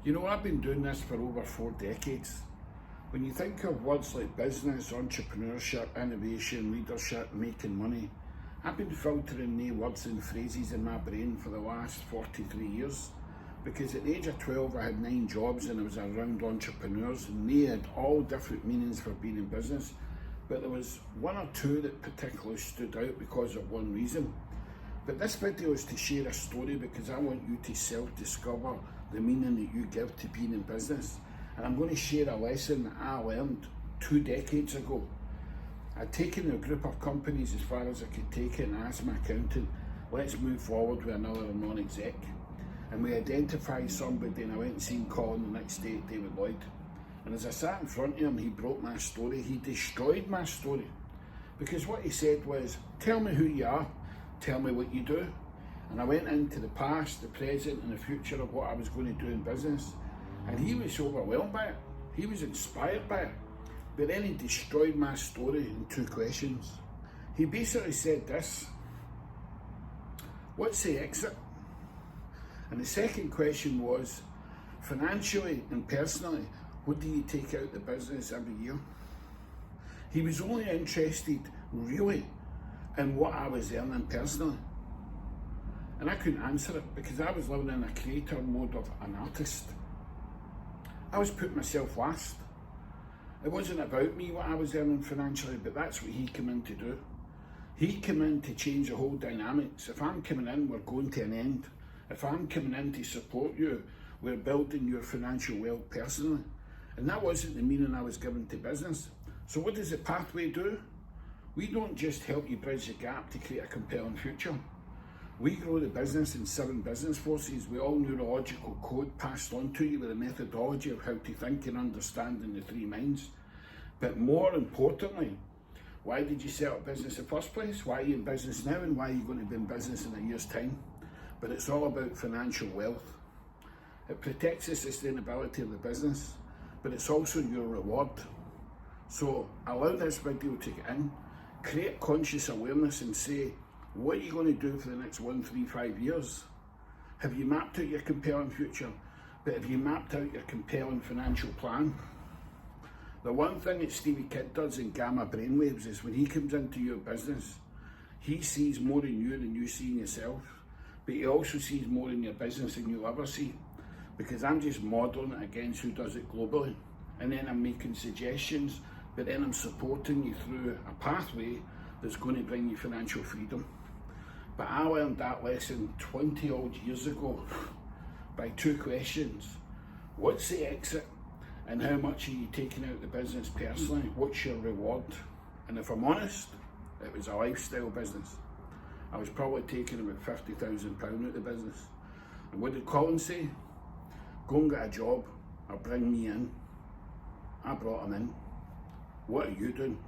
You know, I've been doing this for over 4 decades. When you think of words like business, entrepreneurship, innovation, leadership, making money, I've been filtering new words and phrases in my brain for the last 43 years. Because at the age of 12, I had 9 jobs and I was around entrepreneurs, and they had all different meanings for being in business. But there was one or two that particularly stood out because of one reason. But this video is to share a story because I want you to self-discover the meaning that you give to being in business. And I'm going to share a lesson that I learned 2 decades ago. I'd taken a group of companies as far as I could take it and asked my accountant, let's move forward with another non-exec. And we identified somebody, and I went and seen Colin the next day at David Lloyd. And as I sat in front of him, he broke my story. He destroyed my story. Because what he said was, tell me who you are, tell me what you do. And I went into the past, the present, and the future of what I was going to do in business. And he was overwhelmed by it. He was inspired by it. But then he destroyed my story in 2 questions. He basically said this: what's the exit? And the second question was, financially and personally, what do you take out of the business every year? He was only interested, really, in what I was earning personally. And I couldn't answer it because I was living in a creator mode of an artist. I was putting myself last. It wasn't about me what I was earning financially, but that's what he came in to do. He came in to change the whole dynamics. If I'm coming in, we're going to an end. If I'm coming in to support you, we're building your financial wealth personally. And that wasn't the meaning I was given to business. So what does the pathway do? We don't just help you bridge the gap to create a compelling future. We grow the business in 7 business forces with all neurological code passed on to you with a methodology of how to think and understand in the 3 minds. But more importantly, why did you set up business in the first place? Why are you in business now, and why are you going to be in business in a year's time? But it's all about financial wealth. It protects the sustainability of the business, but it's also your reward. So allow this video to get in, create conscious awareness and say, what are you going to do for the next 1, 3, 5 years? Have you mapped out your compelling future? But have you mapped out your compelling financial plan? The one thing that Stevie Kidd does in Gamma Brainwaves is when he comes into your business, he sees more in you than you see in yourself. But he also sees more in your business than you'll ever see. Because I'm just modeling it against who does it globally. And then I'm making suggestions, but then I'm supporting you through a pathway that's going to bring you financial freedom. But I learned that lesson 20 odd years ago by 2 questions. What's the exit? And how much are you taking out of the business personally? What's your reward? And if I'm honest, it was a lifestyle business. I was probably taking about £50,000 out of the business. And what did Colin say? Go and get a job or bring me in. I brought him in. What are you doing?